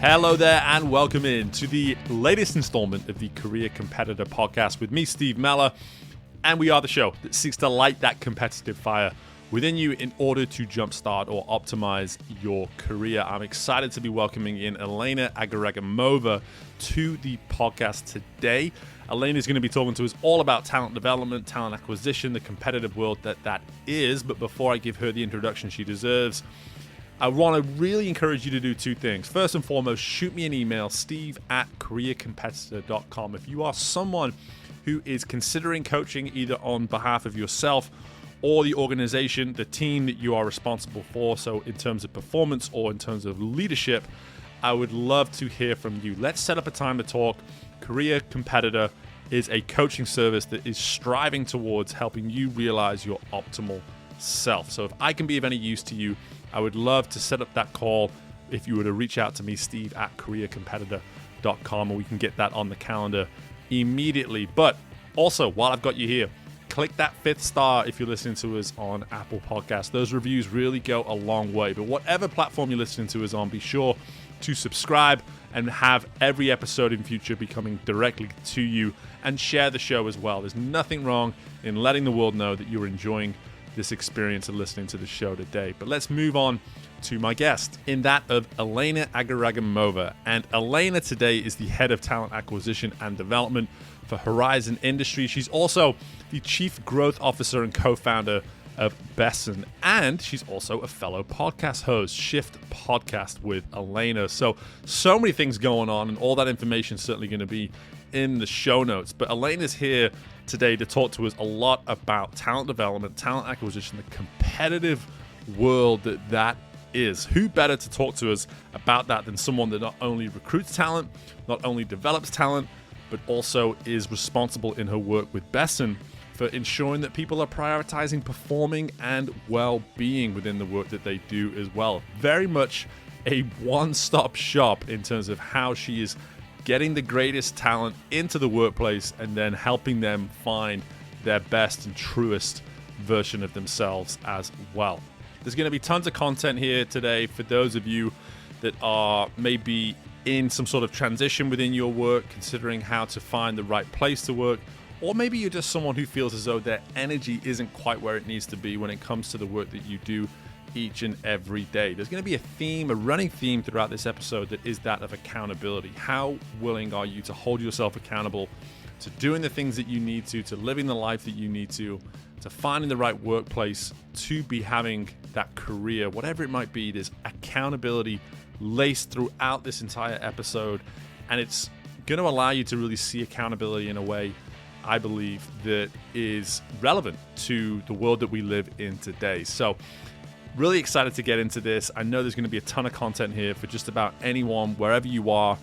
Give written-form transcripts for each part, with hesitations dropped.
Hello there and welcome in to the latest installment of the Career Competitor podcast with me, Steve Meller. And we are the show that seeks to light that competitive fire within you in order to jumpstart or optimize your career. I'm excited to be welcoming in Elena Agaragimova to the podcast today. Elena is going to be talking to us all about talent development, talent acquisition, the competitive world that is. But before I give her the introduction she deserves, I want to really encourage you to do two things. First and foremost, shoot me an email, steve@careercompetitor.com. If you are someone who is considering coaching either on behalf of yourself or the organization, the team that you are responsible for, so in terms of performance or in terms of leadership, I would love to hear from you. Let's set up a time to talk. Career Competitor is a coaching service that is striving towards helping you realize your optimal self. So if I can be of any use to you, I would love to set up that call if you were to reach out to me, steve@careercompetitor.com, and we can get that on the calendar immediately. But also, while I've got you here, click that 5th star if you're listening to us on Apple Podcasts. Those reviews really go a long way. But whatever platform you're listening to us on, be sure to subscribe and have every episode in future be coming directly to you, and share the show as well. There's nothing wrong in letting the world know that you're enjoying this experience of listening to the show today. But let's move on to my guest, in that of Elena Agaragimova. And Elena today is the head of talent acquisition and development for Horizon Industries. She's also the chief growth officer and co-founder of Bessern, and she's also a fellow podcast host, Shift Podcast with Elena. So many things going on, and all that information is certainly going to be in the show notes. But Elena's here today to talk to us a lot about talent development, talent acquisition, the competitive world that is. Who better to talk to us about that than someone that not only recruits talent, not only develops talent, but also is responsible in her work with Bessern for ensuring that people are prioritizing performing and well-being within the work that they do as well. Very much a one-stop shop in terms of how she is getting the greatest talent into the workplace and then helping them find their best and truest version of themselves as well. There's going to be tons of content here today for those of you that are maybe in some sort of transition within your work, considering how to find the right place to work, or maybe you're just someone who feels as though their energy isn't quite where it needs to be when it comes to the work that you do each and every day. There's going to be a running theme throughout this episode that is that of accountability. How willing are you to hold yourself accountable to doing the things that you need to living the life that you need to finding the right workplace, to be having that career, whatever it might be. There's accountability laced throughout this entire episode, and it's going to allow you to really see accountability in a way, I believe, that is relevant to the world that we live in today. So really excited to get into this. I know there's going to be a ton of content here for just about anyone, wherever you are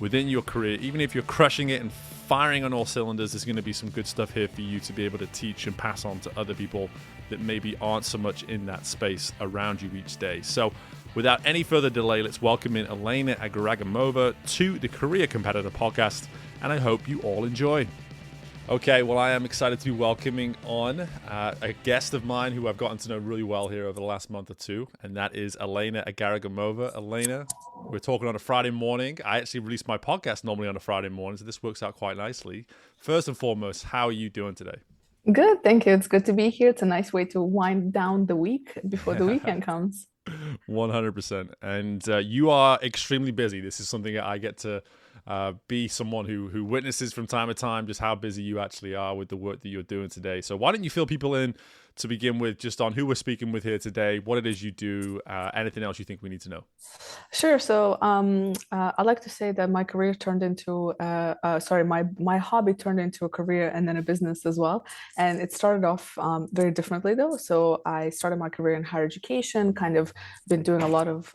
within your career. Even if you're crushing it and firing on all cylinders, there's going to be some good stuff here for you to be able to teach and pass on to other people that maybe aren't so much in that space around you each day. So without any further delay, let's welcome in Elena Agaragimova to the Career Competitor podcast, and I hope you all enjoy. Okay, well, I am excited to be welcoming on a guest of mine who I've gotten to know really well here over the last month or two, and that is Elena Agaragimova. Elena, we're talking on a Friday morning. I actually release my podcast normally on a Friday morning, so this works out quite nicely. First and foremost, how are you doing today? Good, thank you. It's good to be here. It's a nice way to wind down the week before the weekend comes. 100%. And you are extremely busy. This is something that I get to be someone who witnesses from time to time just how busy you actually are with the work that you're doing today. So why don't you fill people in to begin with, just on who we're speaking with here today, what it is you do, anything else you think we need to know? Sure. So I like to say that my career turned into, my hobby turned into a career and then a business as well. And it started off very differently though. So I started my career in higher education, kind of been doing a lot of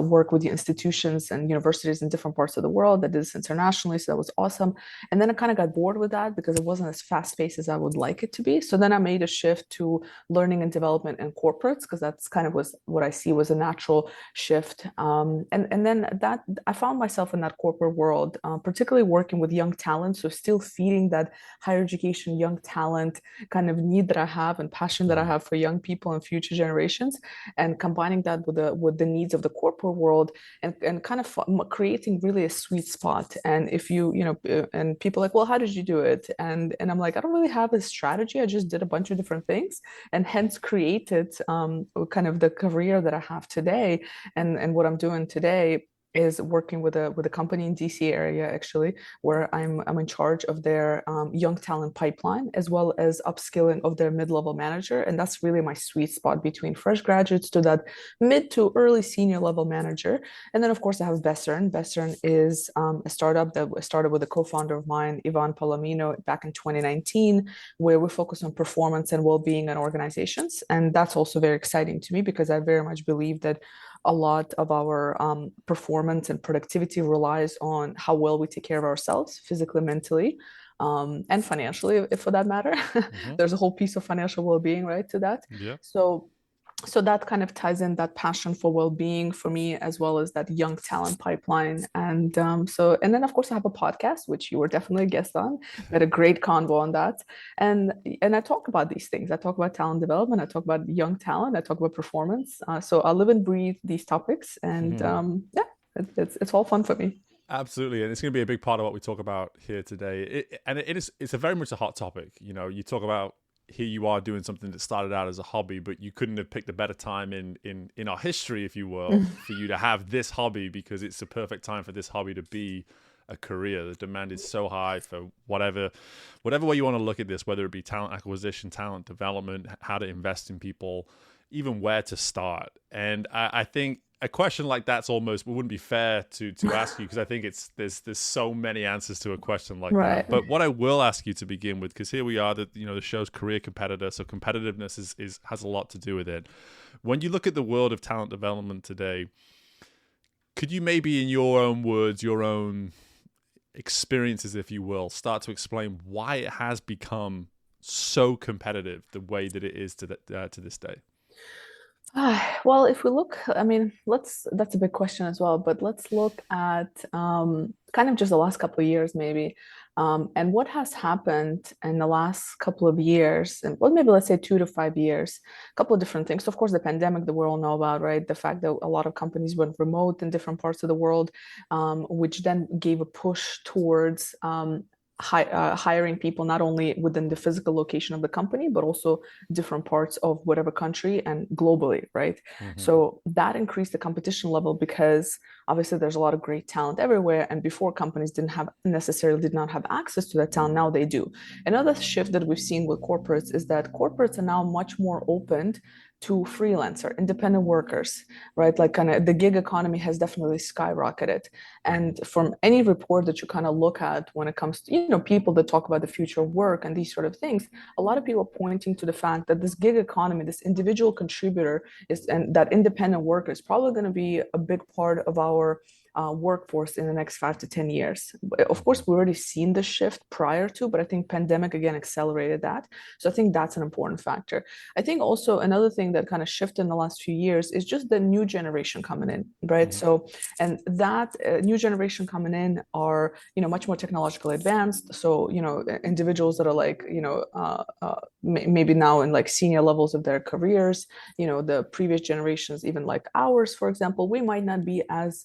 work with the institutions and universities in different parts of the world. I did this internationally, so that was awesome. And then I kind of got bored with that because it wasn't as fast paced as I would like it to be. So then I made a shift to learning and development in corporates, because that's kind of was what I see was a natural shift. And then that I found myself in that corporate world, particularly working with young talent. So still feeding that higher education, young talent kind of need that I have and passion that I have for young people and future generations, and combining that with the needs of the corporate world, and kind of creating really a sweet spot. And if and people are like, well, how did you do it? And I'm like, I don't really have a strategy. I just did a bunch of different things, and hence created kind of the career that I have today. And what I'm doing today is working with a company in DC area, actually, where I'm in charge of their young talent pipeline, as well as upskilling of their mid-level manager. And that's really my sweet spot between fresh graduates to that mid to early senior level manager. And then of course I have Bessern. Bessern is a startup that started with a co-founder of mine, Ivan Palomino, back in 2019, where we focus on performance and well-being in organizations. And that's also very exciting to me, because I very much believe that a lot of our performance and productivity relies on how well we take care of ourselves, physically, mentally, and financially, if for that matter. There's a whole piece of financial well-being, right, to that. Yeah. So that kind of ties in that passion for well-being for me, as well as that young talent pipeline. And then of course I have a podcast, which you were definitely a guest on. We had a great convo on that. And I talk about these things. I talk about talent development, I talk about young talent, I talk about performance. So I live and breathe these topics. And yeah, it's all fun for me. Absolutely, and it's going to be a big part of what we talk about here today. It's a very much a hot topic. You talk about, here you are doing something that started out as a hobby, but you couldn't have picked a better time in our history, if you will, for you to have this hobby, because it's the perfect time for this hobby to be a career. The demand is so high for whatever way you want to look at this, whether it be talent acquisition, talent development, how to invest in people, even where to start. And I think a question like that's almost, it wouldn't be fair to ask you, because I think there's so many answers to a question like that. But what I will ask you to begin with, because here we are, that the show's career competitor, so competitiveness has a lot to do with it. When you look at the world of talent development today, could you maybe, in your own words, your own experiences, if you will, start to explain why it has become so competitive the way that it is to this day? Well, if we look, I mean, that's a big question as well, but let's look at kind of just the last couple of years, maybe, and what has happened in the last couple of years, and well, maybe let's say 2 to 5 years, a couple of different things. So of course, the pandemic that we all know about, right? The fact that a lot of companies went remote in different parts of the world, which then gave a push towards hiring people not only within the physical location of the company, but also different parts of whatever country and globally, right? So that increased the competition level, because obviously there's a lot of great talent everywhere, and before companies did not have access to that talent. Now they do. Another shift that we've seen with corporates is that corporates are now much more open to freelancer, independent workers, right? Like kind of the gig economy has definitely skyrocketed. And from any report that you kind of look at when it comes to, people that talk about the future of work and these sort of things, a lot of people are pointing to the fact that this gig economy, this individual contributor and that independent worker is probably going to be a big part of our workforce in the next 5 to 10 years. Of course, we've already seen the shift prior to, but I think pandemic again accelerated that. So I think that's an important factor. I think also another thing that kind of shifted in the last few years is just the new generation coming in, right? So, and that new generation coming in are, much more technologically advanced. So, individuals that are like, maybe now in like senior levels of their careers, the previous generations, even like ours, for example, we might not be as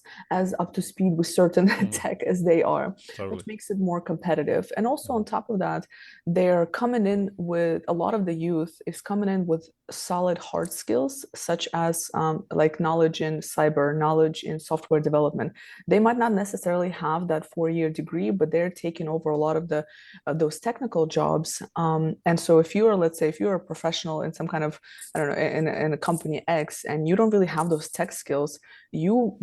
up to speed with certain tech as they are, which makes it more competitive. And also on top of that, they're coming in with, a lot of the youth is coming in with solid hard skills, such as like knowledge in cyber, knowledge in software development. They might not necessarily have that 4-year degree, but they're taking over a lot of the those technical jobs. And so if let's say, if you're a professional in some kind of, I don't know, in a company X, and you don't really have those tech skills, you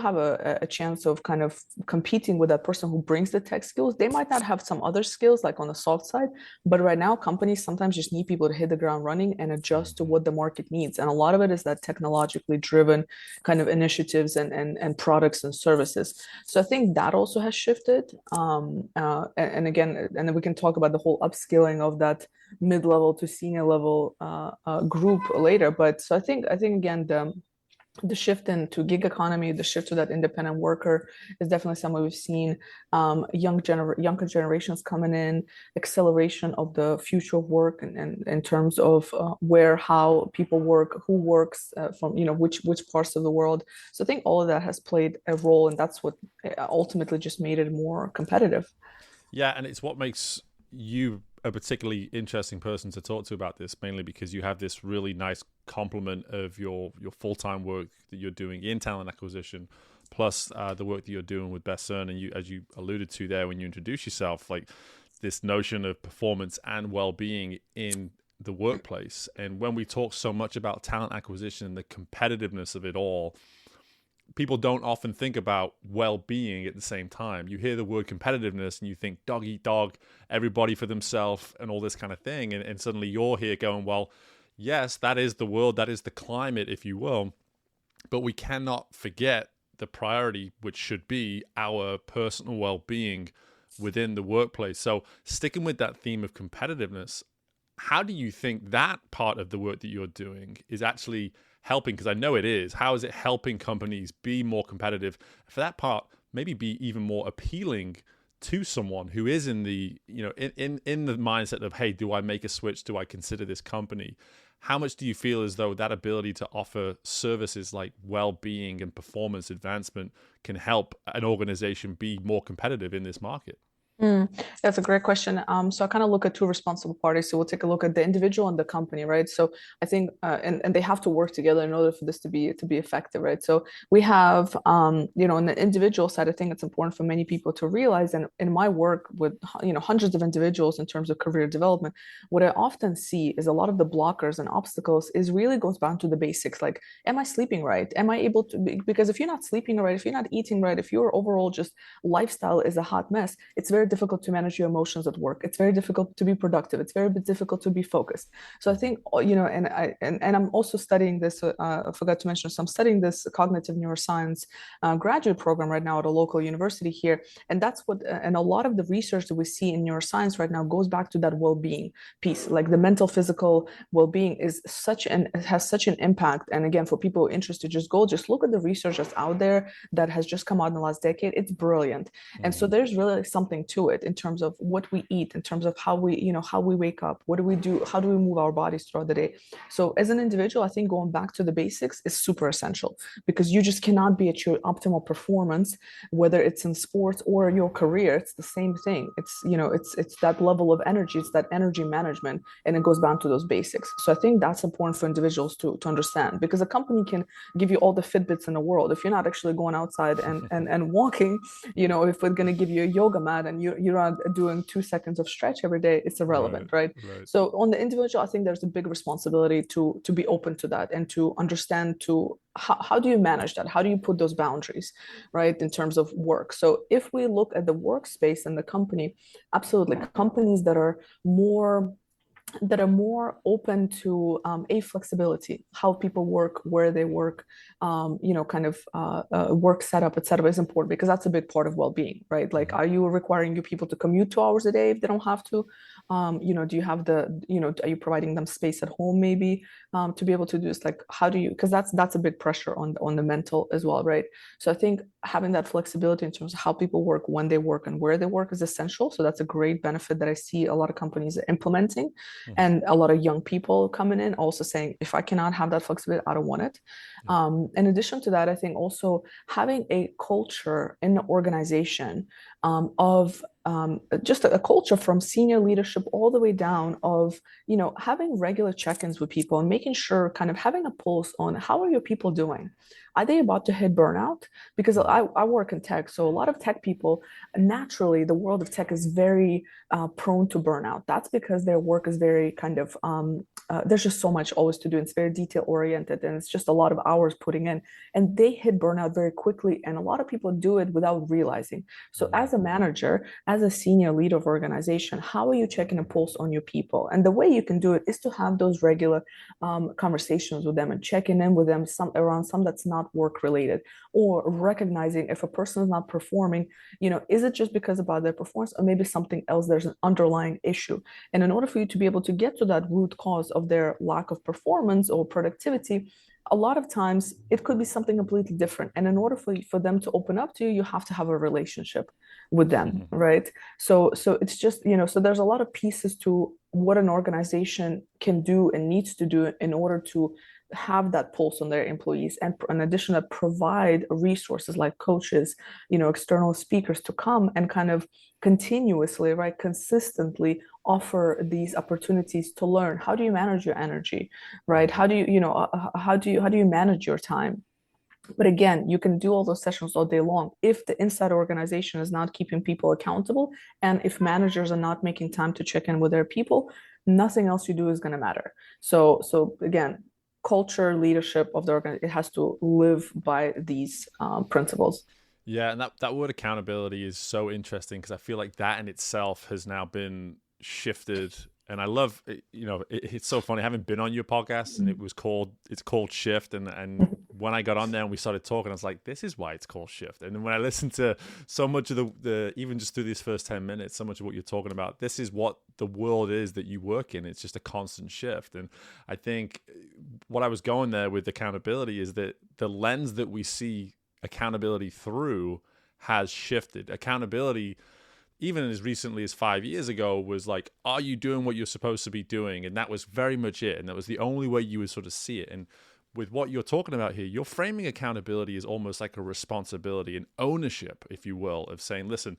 have a chance of kind of competing with that person who brings the tech skills. They might not have some other skills like on the soft side, but right now companies sometimes just need people to hit the ground running and adjust adjust to what the market needs. And a lot of it is that technologically driven kind of initiatives and products and services. So I think that also has shifted. And again, and then we can talk about the whole upskilling of that mid-level to senior level group later. But so I think again, the shift into gig economy, the shift to that independent worker is definitely something we've seen. Younger generations coming in, acceleration of the future of work, and in terms of where, how people work, who works from, which parts of the world. So I think all of that has played a role, and that's what ultimately just made it more competitive. Yeah, and it's what makes you a particularly interesting person to talk to about this, mainly because you have this really nice complement of your full-time work that you're doing in talent acquisition, plus the work that you're doing with Bessern, and you, as you alluded to there when you introduce yourself, like this notion of performance and well-being in the workplace. And when we talk so much about talent acquisition and the competitiveness of it all, people don't often think about well-being at the same time. You hear the word competitiveness and you think dog eat dog, everybody for themselves and all this kind of thing. And suddenly you're here going, well, yes, that is the world, that is the climate, if you will. But we cannot forget the priority, which should be our personal well-being within the workplace. So sticking with that theme of competitiveness, how do you think that part of the work that you're doing is actually helping? Because I know it is. How is it helping companies be more competitive? For that part, maybe be even more appealing to someone who is in the, in the mindset of, hey, do I make a switch? Do I consider this company? How much do you feel as though that ability to offer services like well-being and performance advancement can help an organization be more competitive in this market? That's a great question. So I kind of look at two responsible parties. So we'll take a look at the individual and the company, right? So I think, and they have to work together in order for this to be effective, right? So we have, on the individual side, I think it's important for many people to realize, and in my work with, hundreds of individuals in terms of career development, what I often see is a lot of the blockers and obstacles is really goes down to the basics, like, am I sleeping right? Am I able to? Because if you're not sleeping right, if you're not eating right, if your overall just lifestyle is a hot mess, it's very difficult to manage your emotions at work. It's very difficult to be productive. It's very difficult to be focused. So I think, and I'm also studying this. I forgot to mention, so I'm studying this cognitive neuroscience graduate program right now at a local university here, and that's what, and a lot of the research that we see in neuroscience right now goes back to that well-being piece, like the mental, physical well-being is has such an impact. And again, for people interested, just look at the research that's out there that has just come out in the last decade. It's brilliant. And so there's really something to it in terms of what we eat, in terms of how we wake up, what do we do, how do we move our bodies throughout the day. So as an individual, I think going back to the basics is super essential, because you just cannot be at your optimal performance, whether it's in sports or your career. It's the same thing. It's that level of energy, it's that energy management, and it goes down to those basics. So I think that's important for individuals to understand, because a company can give you all the Fitbits in the world. If you're not actually going outside and walking, if we're going to give you a yoga mat and you're not doing 2 seconds of stretch every day, it's irrelevant, right? So on the individual, I think there's a big responsibility to be open to that and to understand to how do you manage that? How do you put those boundaries, right, in terms of work? So if we look at the workspace and the company, absolutely, companies that are more open to a flexibility, how people work, where they work, work setup, etc., is important, because that's a big part of well-being, right? Like, are you requiring your people to commute 2 hours a day if they don't have to? Do you have are you providing them space at home maybe to be able to do this? Like, how do you? Because that's a big pressure on the mental as well, right? So I think having that flexibility in terms of how people work, when they work, and where they work is essential. So that's a great benefit that I see a lot of companies implementing. And a lot of young people coming in also saying, if I cannot have that flexibility, I don't want it. In addition to that, I think also having a culture in the organization of just a culture from senior leadership all the way down of, having regular check-ins with people and making sure, kind of having a pulse on how are your people doing? are they about to hit burnout? Because I work in tech, so a lot of tech people, naturally, the world of tech is very prone to burnout. That's because their work is very kind of there's just so much always to do. It's very detail oriented, and it's just a lot of hours putting in, and they hit burnout very quickly. And a lot of people do it without realizing. So, as a manager, as a senior leader of organization, how are you checking a pulse on your people? And the way you can do it is to have those regular conversations with them and checking in with them around some that's not work related, or recognizing if a person is not performing, is it just because about their performance, or maybe something else, there's an underlying issue. And in order for you to be able to get to that root cause of their lack of performance or productivity, a lot of times it could be something completely different. And in order for them to open up to you, you have to have a relationship with them, right? So it's just, so there's a lot of pieces to what an organization can do and needs to do in order to have that pulse on their employees, and in addition to provide resources like coaches, external speakers to come and kind of continuously, right, consistently offer these opportunities to learn. How do you manage your energy, right? How do you manage your time? But again, you can do all those sessions all day long. If the inside organization is not keeping people accountable, and if managers are not making time to check in with their people, nothing else you do is going to matter. So again, culture, leadership of the organization, it has to live by these principles. Yeah, and that word accountability is so interesting, because I feel like that in itself has now been shifted. And I love, it's so funny. I haven't been on your podcast, and it's called Shift. And when I got on there and we started talking, I was like, this is why it's called Shift. And then when I listened to so much of the even just through these first 10 minutes, so much of what you're talking about, this is what the world is that you work in. It's just a constant shift. And I think what I was going there with accountability is that the lens that we see accountability through has shifted. Accountability, even as recently as 5 years ago, was like, are you doing what you're supposed to be doing? And that was very much it. And that was the only way you would sort of see it. And with what you're talking about here, you're framing accountability as almost like a responsibility and ownership, if you will, of saying, listen,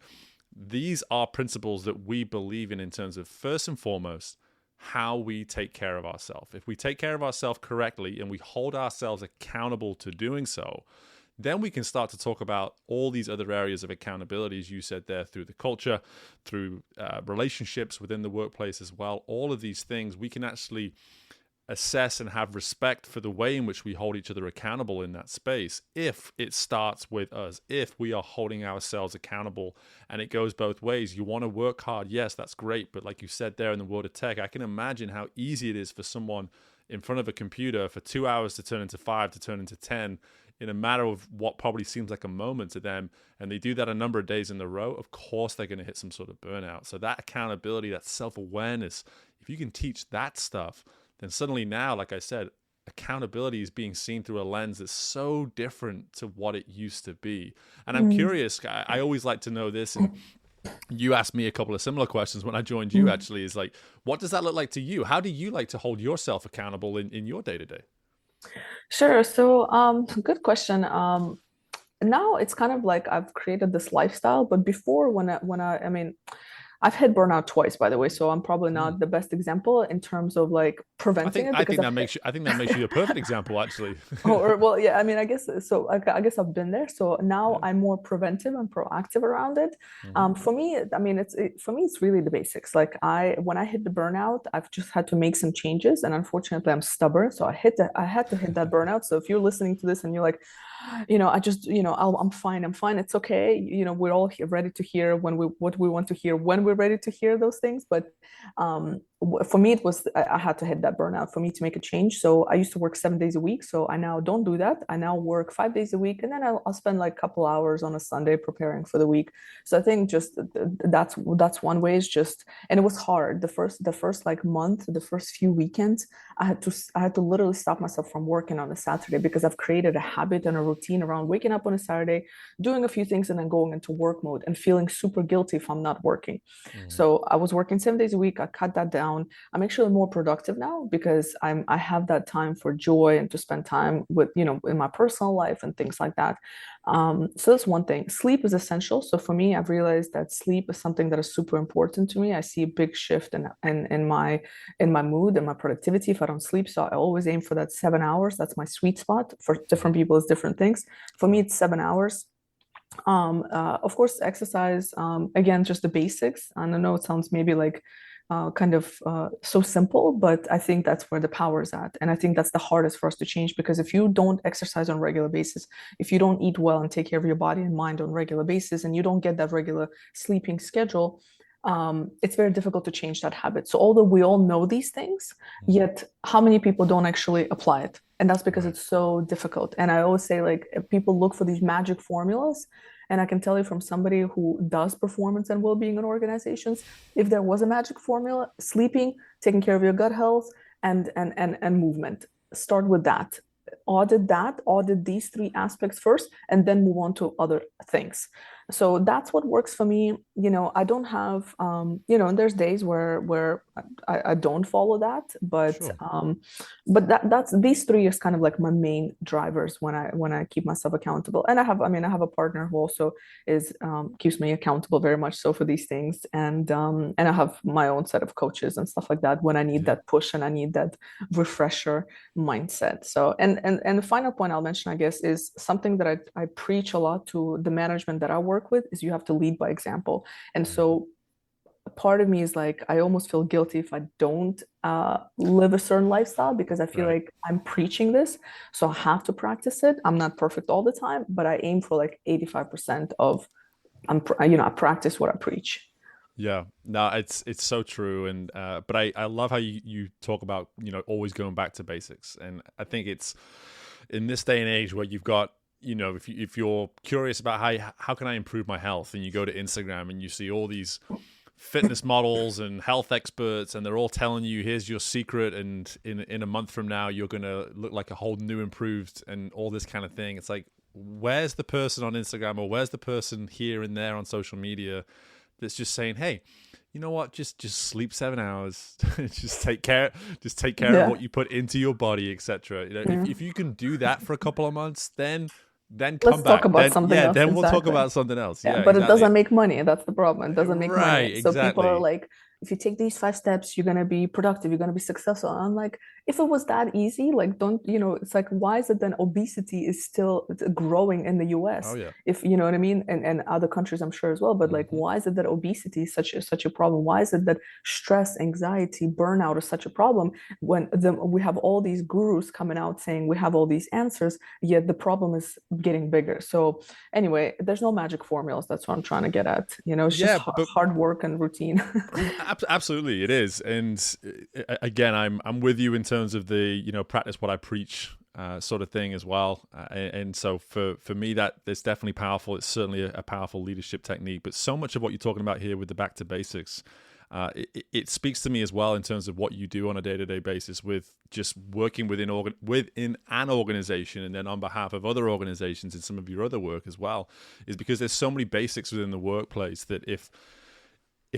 these are principles that we believe in terms of, first and foremost, how we take care of ourselves. If we take care of ourselves correctly and we hold ourselves accountable to doing so, then we can start to talk about all these other areas of accountability, as you said there, through the culture, through relationships within the workplace as well. All of these things, we can actually assess and have respect for the way in which we hold each other accountable in that space, if it starts with us, if we are holding ourselves accountable. And it goes both ways. You want to work hard, yes, that's great. But like you said there, in the world of tech, I can imagine how easy it is for someone in front of a computer for 2 hours to turn into 5, to turn into 10, in a matter of what probably seems like a moment to them, and they do that a number of days in a row, of course they're going to hit some sort of burnout. So that accountability, that self-awareness, if you can teach that stuff, then suddenly now, like I said, accountability is being seen through a lens that's so different to what it used to be. And I'm curious, I always like to know this, and you asked me a couple of similar questions when I joined you, actually, is like, what does that look like to you? How do you like to hold yourself accountable in your day-to-day? Sure. So, good question. Now it's kind of like I've created this lifestyle, but before, I mean, I've hit burnout twice, by the way, so I'm probably not the best example in terms of like preventing it. I think that makes you a perfect example, actually. Well, yeah, I mean, I guess so. I guess I've been there. So now I'm more preventive and proactive around it. For me, I mean, for me, it's really the basics. Like when I hit the burnout, I've just had to make some changes, and unfortunately, I'm stubborn, so I had to hit that burnout. So if you're listening to this and you're like, I just, I'm fine. It's okay. We're all ready to hear what we want to hear when we're ready to hear those things. But for me, it was, I had to hit that burnout for me to make a change. So I used to work 7 days a week. So I now don't do that. I now work 5 days a week, and then I'll spend like a couple hours on a Sunday preparing for the week. So I think just that's one way, is just, and it was hard. The first like month, the first few weekends, I had to literally stop myself from working on a Saturday, because I've created a habit and a routine around waking up on a Saturday, doing a few things, and then going into work mode and feeling super guilty if I'm not working. So I was working 7 days a week. I cut that down. down. I'm actually more productive now because I have that time for joy and to spend time with, in my personal life and things like that. So that's one thing. Sleep is essential. So for me, I've realized that sleep is something that is super important to me. I see a big shift in my mood and my productivity if I don't sleep. So I always aim for that 7 hours. That's my sweet spot. For different people, it's different things. For me, it's 7 hours. Of course, exercise, again, just the basics. And I know it sounds maybe like kind of so simple, but I think that's where the power is at. And I think that's the hardest for us to change, because if you don't exercise on a regular basis, if you don't eat well and take care of your body and mind on a regular basis, and you don't get that regular sleeping schedule, it's very difficult to change that habit. So although we all know these things, yet how many people don't actually apply it? And that's because Right. it's so difficult. And I always say, like, if people look for these magic formulas, and I can tell you from somebody who does performance and well-being in organizations, if there was a magic formula, sleeping, taking care of your gut health, and movement. Start with that. Audit these three aspects first, and then move on to other things. So that's what works for me. I don't have, and there's days where I don't follow that, Sure. but that's these three is kind of like my main drivers when I keep myself accountable. And I have a partner who also is keeps me accountable very much so for these things, and I have my own set of coaches and stuff like that when I need Yeah. that push and I need that refresher mindset. So, and the final point I'll mention, I guess, is something that I preach a lot to the management that I work with, is you have to lead by example. And so part of me is like, I almost feel guilty if I don't live a certain lifestyle, because I feel Right. like I'm preaching this. So I have to practice it. I'm not perfect all the time, but I aim for like 85% of, I practice what I preach. Yeah, no, it's so true, and but I love how you talk about always going back to basics, and I think it's in this day and age where you've got if you're curious about how can I improve my health, and you go to Instagram and you see all these fitness models and health experts, and they're all telling you here's your secret, and in a month from now you're gonna look like a whole new improved and all this kind of thing. It's like, where's the person on Instagram, or where's the person here and there on social media that's just saying, hey, you know what, just sleep 7 hours, just take care of Yeah. what you put into your body, etc. Yeah. If you can do that for a couple of months, then come Let's talk back, about then something else. then we'll talk Exactly. about something else. Yeah, Yeah, but it exactly. doesn't make money. That's the problem. It doesn't make money. Right, So people are exactly. like, if you take these 5 steps, you're gonna be productive, you're gonna be successful. And I'm like, if it was that easy, like, don't, it's like, why is it then obesity is still growing in the Oh US? yeah. If you know what I mean, and other countries, I'm sure as well. But like, Hmm. why is it that obesity is such a problem? Why is it that stress, anxiety, burnout is such a problem when we have all these gurus coming out saying we have all these answers, yet the problem is getting bigger. So anyway, there's no magic formulas. That's what I'm trying to get at. It's just Yeah, but hard work and routine. absolutely, it is. And again, I'm with you in terms of the practice what I preach sort of thing as well. And so for me, that it's definitely powerful. It's certainly a powerful leadership technique. But so much of what you're talking about here with the back to basics, it speaks to me as well in terms of what you do on a day-to-day basis with just working within an organization, and then on behalf of other organizations in some of your other work as well, is because there's so many basics within the workplace that if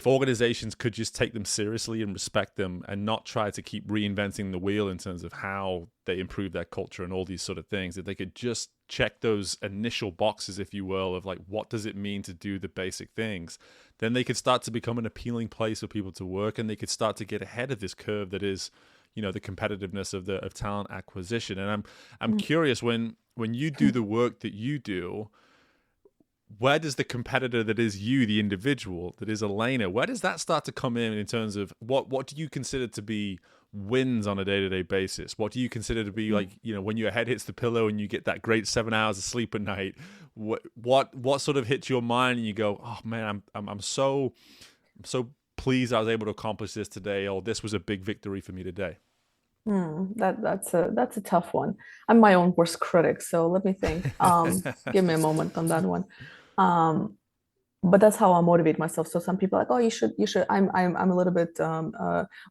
organizations could just take them seriously and respect them, and not try to keep reinventing the wheel in terms of how they improve their culture and all these sort of things, that they could just check those initial boxes, if you will, of like, what does it mean to do the basic things, then they could start to become an appealing place for people to work, and they could start to get ahead of this curve that is the competitiveness of talent acquisition. And I'm curious, when you do the work that you do, where does the competitor that is you, the individual that is Elena, where does that start to come in terms of what do you consider to be wins on a day-to-day basis? What do you consider to be like, when your head hits the pillow and you get that great 7 hours of sleep at night, what sort of hits your mind and you go, oh man, I'm so pleased I was able to accomplish this today, or this was a big victory for me today? That's a tough one. I'm my own worst critic, so let me think. Give me a moment on that one. Um, but that's how I motivate myself. So some people are like, oh, you should. I'm a little bit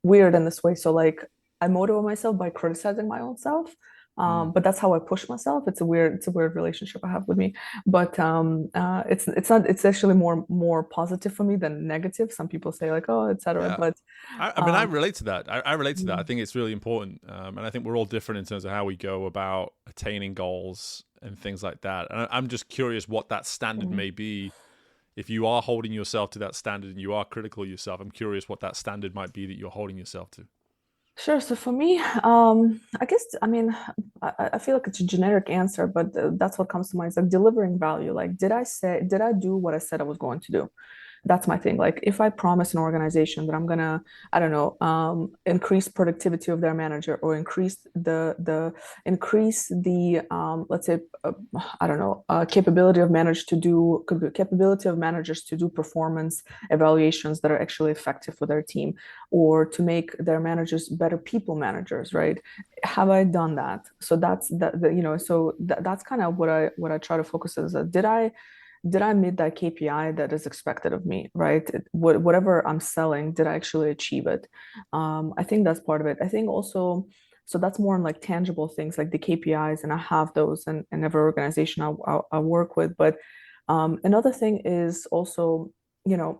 weird in this way. So like, I motivate myself by criticizing my own self. Mm. But that's how I push myself. It's a weird relationship I have with me. But it's actually more positive for me than negative. Some people say like, oh, etc. Yeah. But I mean, I um, relate to that. I relate to that. I mm, think it's really important. And I think we're all different in terms of how we go about attaining goals and things like that. And I'm just curious what that standard mm. may be. If you are holding yourself to that standard and you are critical of yourself, I'm curious what that standard might be that you're holding yourself to. Sure. So for me, I guess, I mean, I feel like it's a generic answer, but that's what comes to mind. It's like delivering value. Like, did I do what I said I was going to do? That's my thing. Like, if I promise an organization that I'm gonna, I don't know, increase productivity of their manager or increase the let's say, I don't know, capability of managers to do performance evaluations that are actually effective for their team, or to make their managers better people managers, right? Have I done that? So that's kind of what I try to focus on, is that did I meet that KPI that is expected of me, right? Whatever I'm selling, did I actually achieve it? I think that's part of it. I think also, so that's more on like tangible things like the KPIs, and I have those in every organization I work with. But another thing is also,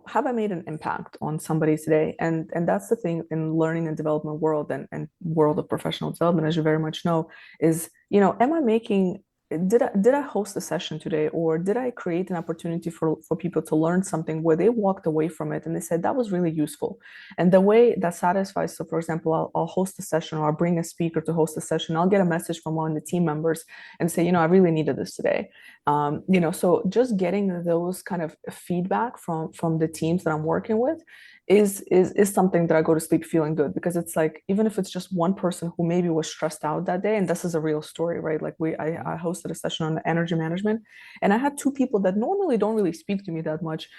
have I made an impact on somebody today? And that's the thing in learning and development world, and world of professional development, as you very much know, is, am I making did I host a session today, or did I create an opportunity for people to learn something where they walked away from it and they said that was really useful? And the way that satisfies, so for example, I'll host a session, or I'll bring a speaker to host a session. I'll get a message from one of the team members and say, I really needed this today. So just getting those kind of feedback from the teams that I'm working with is something that I go to sleep feeling good, because it's like, even if it's just one person who maybe was stressed out that day, and this is a real story, right? Like I hosted a session on energy management, and I had two people that normally don't really speak to me that much,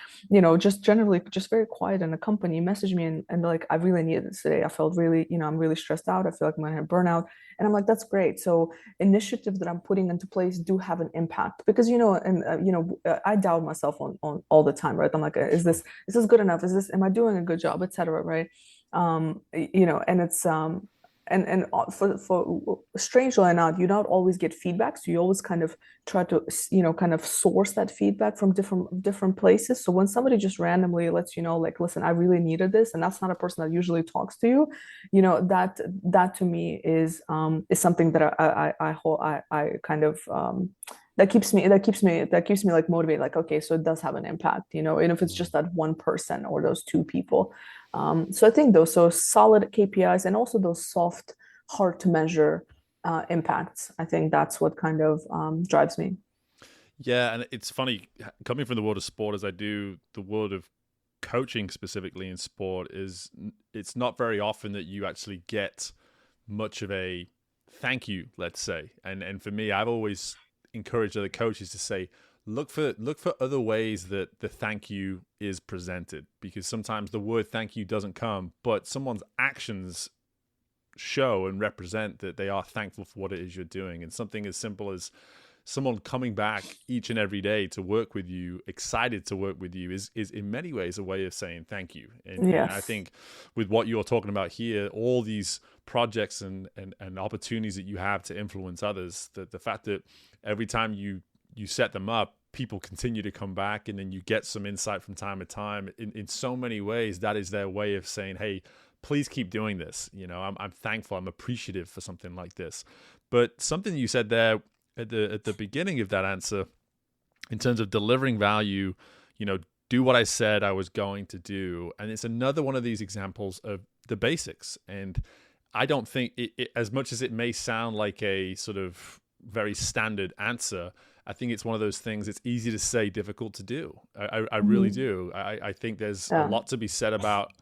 just generally just very quiet in the company, message me, and like, I really needed this today. I felt really, I'm really stressed out. I feel like I'm gonna have burnout. And I'm like, that's great. So initiatives that I'm putting into place do have an impact, because I doubt myself on all the time, right? I'm like, Sure. is this good enough? Am I doing a good job, etc., right? And it's and for strangely enough, you don't always get feedback, so you always kind of try to, kind of source that feedback from different places. So when somebody just randomly lets you know, like, listen, I really needed this, and that's not a person that usually talks to you, that to me is something that I kind of that keeps me like motivated, like, okay, so it does have an impact, and if it's Mm. just that one person or those two people. So I think those, so solid KPIs, and also those soft, hard to measure impacts. I think that's what kind of drives me. Yeah, and it's funny coming from the world of sport as I do, the world of coaching specifically in sport is it's not very often that you actually get much of a thank you, let's say. And for me, I've always encouraged other coaches to say, look for other ways that the thank you is presented, because sometimes the word thank you doesn't come, but someone's actions show and represent that they are thankful for what it is you're doing. And something as simple as someone coming back each and every day to work with you, excited to work with you, is in many ways a way of saying thank you. And I Yes. think with what you're talking about here, all these projects and opportunities that you have to influence others, the fact that every time you set them up, people continue to come back, and then you get some insight from time to time. In so many ways, that is their way of saying, hey, please keep doing this. I'm thankful, I'm appreciative for something like this. But something you said there at the beginning of that answer, in terms of delivering value, do what I said I was going to do. And it's another one of these examples of the basics. And I don't think as much as it may sound like a sort of very standard answer, I think it's one of those things, it's easy to say, difficult to do. I really Mhm. do. I think there's a Yeah. lot to be said about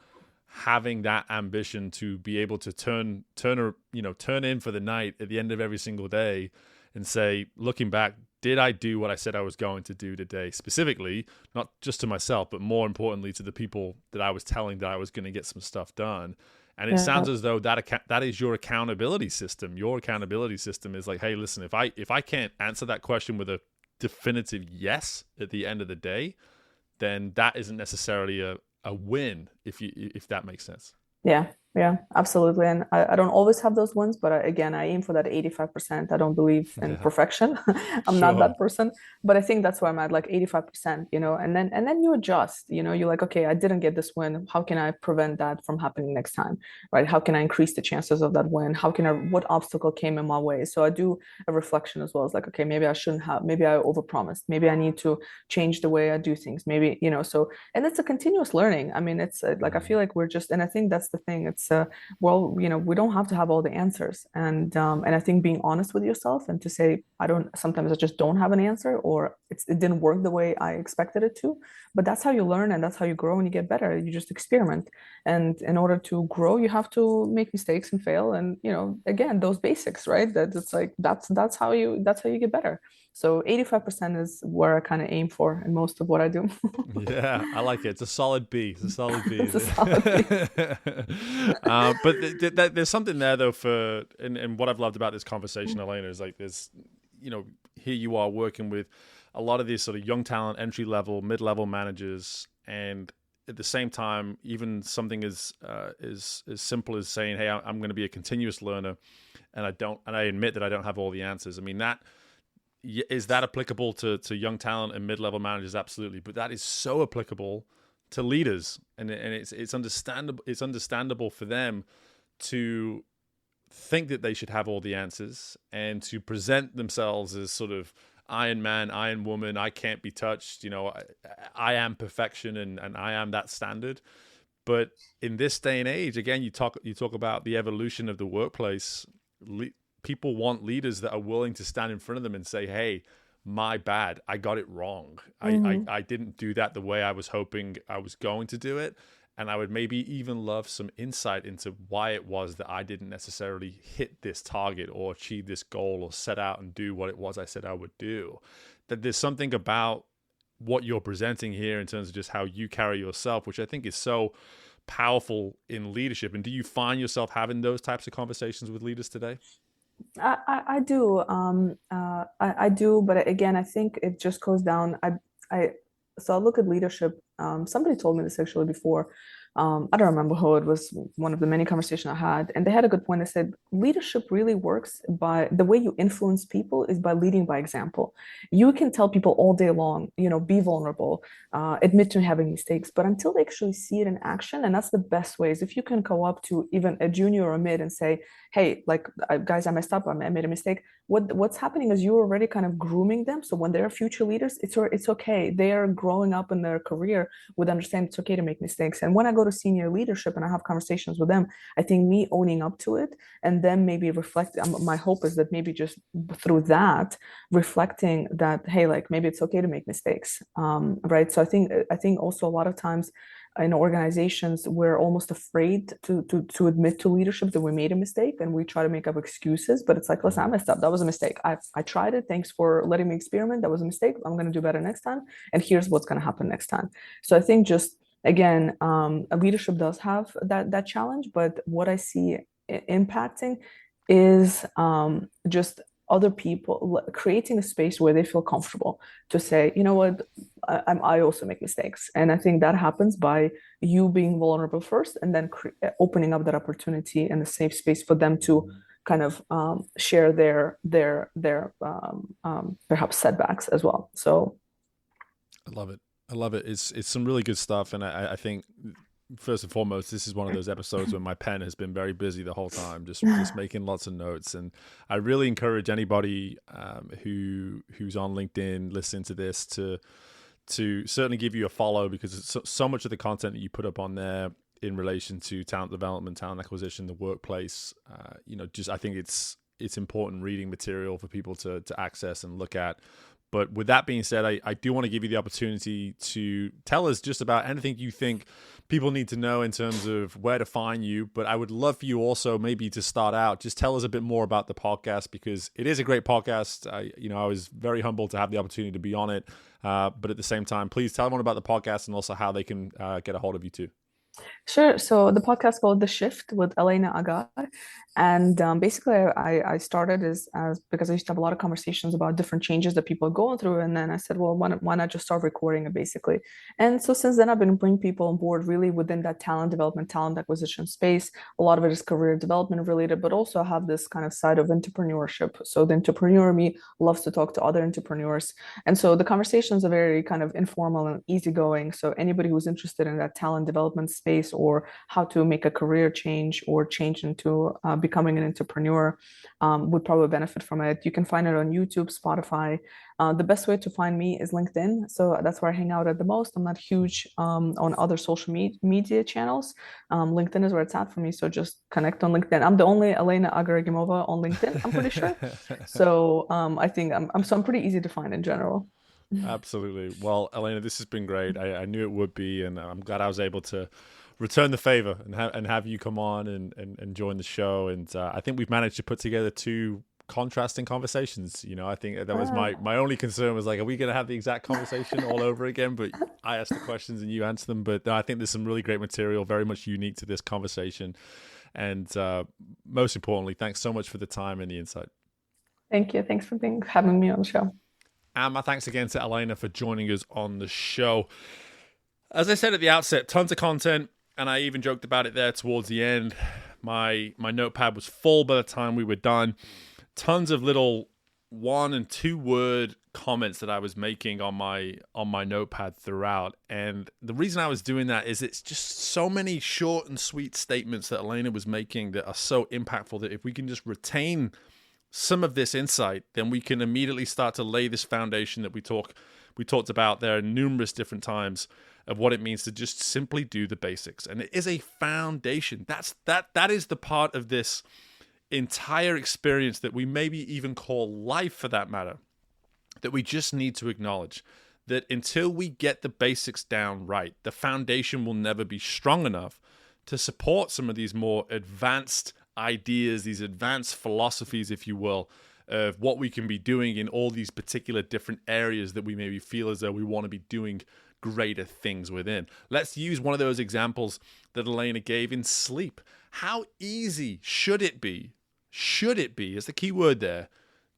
having that ambition to be able to turn in for the night at the end of every single day and say, looking back, did I do what I said I was going to do today? Specifically, not just to myself, but more importantly to the people that I was telling that I was going to get some stuff done. And it Yeah. sounds as though that is your accountability system. Your accountability system is like, hey, listen, if I can't answer that question with a definitive yes at the end of the day, then that isn't necessarily a win, if that makes sense. Yeah. Yeah, absolutely. And I don't always have those ones, but again, I aim for that 85%. I don't believe in Yeah, perfection. I'm not sure. that person, but I think that's where I'm at, like 85%, and then you adjust, you're like, okay, I didn't get this win. How can I prevent that from happening next time? Right? How can I increase the chances of that win? What obstacle came in my way? So I do a reflection as well. It's like, okay, maybe I shouldn't have, maybe I overpromised. Maybe I need to change the way I do things. Maybe, so and it's a continuous learning. I mean, it's like I feel like we're just, and I think that's the thing. It's well, we don't have to have all the answers, and I think being honest with yourself and to say I don't. Sometimes I just don't have an answer, or it didn't work the way I expected it to. But that's how you learn, and that's how you grow and you get better. You just experiment, and in order to grow, you have to make mistakes and fail, and again, those basics, right? That it's like that's how you get better. So 85% is where I kind of aim for in most of what I do. Yeah, I like it. It's a solid B. It's a solid B. It's a solid B. But there's something there though and what I've loved about this conversation, Elena, is like here you are working with a lot of these sort of young talent, entry level, mid level managers, and at the same time, even something as simple as saying, "Hey, I'm going to be a continuous learner," and I admit that I don't have all the answers. I mean that. Is that applicable to young talent and mid-level managers? Absolutely, but that is so applicable to leaders, and it's understandable. It's understandable for them to think that they should have all the answers and to present themselves as sort of Iron Man, Iron Woman. I can't be touched. I am perfection, and I am that standard. But in this day and age, again, you talk about the evolution of the workplace. People want leaders that are willing to stand in front of them and say, "Hey, my bad. I got it wrong. Mm-hmm. I didn't do that the way I was hoping I was going to do it." And I would maybe even love some insight into why it was that I didn't necessarily hit this target or achieve this goal or set out and do what it was I said I would do. That there's something about what you're presenting here in terms of just how you carry yourself, which I think is so powerful in leadership. And do you find yourself having those types of conversations with leaders today? I do. I do, but again, I think it just goes down. I so I look at leadership. Somebody told me this actually before. I don't remember who it was, one of the many conversations I had, and they had a good point. They said leadership really works by the way you influence people is by leading by example. You can tell people all day long, be vulnerable, admit to having mistakes, but until they actually see it in action, and that's the best way is if you can go up to even a junior or a mid and say, hey, like guys, I messed up, I made a mistake. What's happening is you're already kind of grooming them. So when they're future leaders, it's okay. They are growing up in their career with understand it's okay to make mistakes. And when I go to senior leadership and I have conversations with them, I think me owning up to it and then maybe reflect. My hope is that maybe just through that, reflecting that, hey, like maybe it's okay to make mistakes, right? So I think also a lot of times in organizations we're almost afraid to admit to leadership that we made a mistake and we try to make up excuses, but it's like, listen, I messed up, that was a mistake, I tried it, thanks for letting me experiment, that was a mistake, I'm going to do better next time, and here's what's going to happen next time. So I think just again, leadership does have that challenge, but what I see impacting is just other people creating a space where they feel comfortable to say, you know what, I also make mistakes, and I think that happens by you being vulnerable first, and then opening up that opportunity and a safe space for them to kind of share their perhaps setbacks as well. So I love it. I love it. It's some really good stuff, and I think first and foremost, this is one of those episodes where my pen has been very busy the whole time, just making lots of notes. And I really encourage anybody who's on LinkedIn listening to this to certainly give you a follow, because it's so much of the content that you put up on there in relation to talent development, talent acquisition, the workplace. Just I think it's important reading material for people to access and look at. But with that being said, I do want to give you the opportunity to tell us just about anything you think people need to know in terms of where to find you. But I would love for you also maybe to start out, just tell us a bit more about the podcast, because it is a great podcast. I was very humbled to have the opportunity to be on it. But at the same time, please tell everyone about the podcast and also how they can get a hold of you too. Sure. So the podcast called The Shift with Elena Agar. And basically, I started as because I used to have a lot of conversations about different changes that people are going through. And then I said, well, why not just start recording it basically? And so since then, I've been bringing people on board really within that talent development, talent acquisition space. A lot of it is career development related, but also I have this kind of side of entrepreneurship. So the entrepreneur me loves to talk to other entrepreneurs. And so the conversations are very kind of informal and easygoing. So anybody who's interested in that talent development space or how to make a career change or change into becoming an entrepreneur would probably benefit from it. You can find it on YouTube, Spotify. The best way to find me is LinkedIn. So that's where I hang out at the most. I'm not huge on other social media channels. LinkedIn is where it's at for me. So just connect on LinkedIn. I'm the only Elena Agaragimova on LinkedIn, I'm pretty sure. So I think I'm pretty easy to find in general. Absolutely. Well, Elena, this has been great. I knew it would be, and I'm glad I was able to return the favor and have you come on and join the show. And I think we've managed to put together two contrasting conversations. I think that was my only concern was like, are we going to have the exact conversation all over again? But I asked the questions and you answer them. But no, I think there's some really great material, very much unique to this conversation. And most importantly, thanks so much for the time and the insight. Thank you. Thanks for having me on the show. And my thanks again to Elena for joining us on the show. As I said at the outset, tons of content, and I even joked about it there towards the end. My notepad was full by the time we were done. Tons of little 1 and 2 word comments that I was making on my notepad throughout. And the reason I was doing that is it's just so many short and sweet statements that Elena was making that are so impactful that if we can just retain some of this insight, then we can immediately start to lay this foundation that we talked about there numerous different times of what it means to just simply do the basics. And it is a foundation. That is the part of this entire experience that we maybe even call life, for that matter, that we just need to acknowledge that until we get the basics down right, the foundation will never be strong enough to support some of these more advanced ideas, these advanced philosophies, if you will, of what we can be doing in all these particular different areas that we maybe feel as though we want to be doing greater things within. Let's use one of those examples that Elena gave in sleep. How easy should it be is the key word there,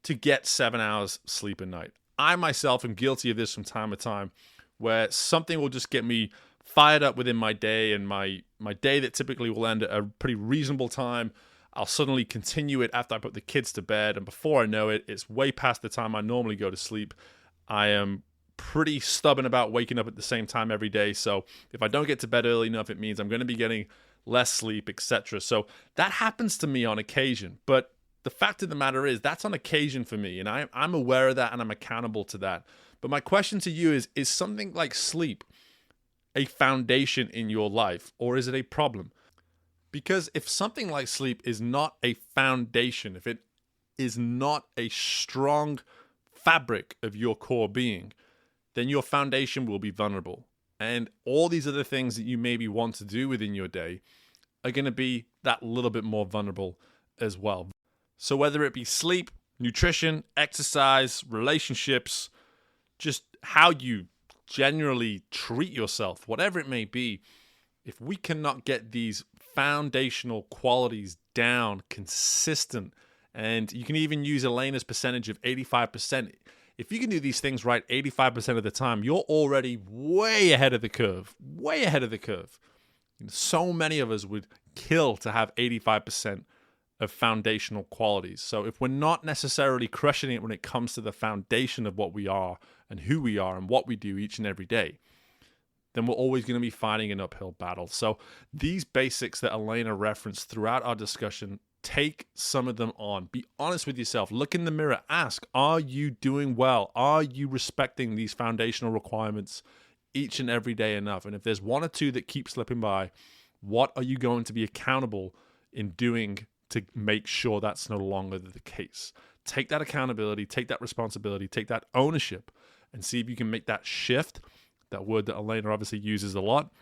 to get 7 hours sleep a night? I myself am guilty of this from time to time, where something will just get me fired up within my day, and my day that typically will end at a pretty reasonable time, I'll suddenly continue it after I put the kids to bed, and before I know it, it's way past the time I normally go to sleep. I am pretty stubborn about waking up at the same time every day, so if I don't get to bed early enough, it means I'm going to be getting less sleep, etc. So that happens to me on occasion, but the fact of the matter is that's on occasion for me, and I'm aware of that and I'm accountable to that. But my question to you is something like sleep a foundation in your life, or is it a problem? Because if something like sleep is not a foundation, if it is not a strong fabric of your core being, then your foundation will be vulnerable. And all these other things that you maybe want to do within your day are going to be that little bit more vulnerable as well. So whether it be sleep, nutrition, exercise, relationships, just how you generally treat yourself, whatever it may be, if we cannot get these foundational qualities down, consistent, and you can even use Elena's percentage of 85%. If you can do these things right 85% of the time, you're already way ahead of the curve, way ahead of the curve. So many of us would kill to have 85% of foundational qualities. So if we're not necessarily crushing it when it comes to the foundation of what we are and who we are and what we do each and every day, then we're always going to be fighting an uphill battle. So these basics that Elena referenced throughout our discussion, take some of them on. Be honest with yourself. Look in the mirror. Ask, are you doing well? Are you respecting these foundational requirements each and every day enough? And if there's one or two that keep slipping by, what are you going to be accountable in doing to make sure that's no longer the case? Take that accountability, take that responsibility, take that ownership, and see if you can make that shift. That word that Elena obviously uses a lot.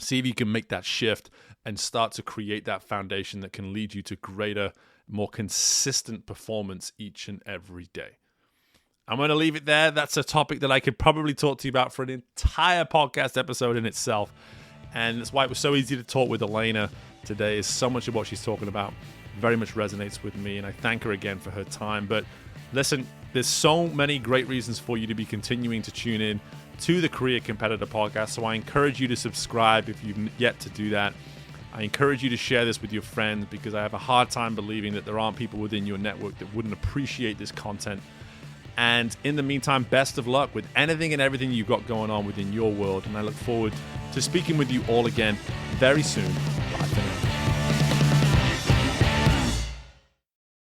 See if you can make that shift and start to create that foundation that can lead you to greater, more consistent performance each and every day. I'm going to leave it there. That's a topic that I could probably talk to you about for an entire podcast episode in itself. And that's why it was so easy to talk with Elena today. Is so much of what she's talking about very much resonates with me, and I thank her again for her time. But listen, there's so many great reasons for you to be continuing to tune in to the Career Competitor podcast, so I encourage you to subscribe if you've yet to do that. I encourage you to share this with your friends, because I have a hard time believing that there aren't people within your network that wouldn't appreciate this content. And in the meantime, best of luck with anything and everything you've got going on within your world, and I look forward to speaking with you all again very soon.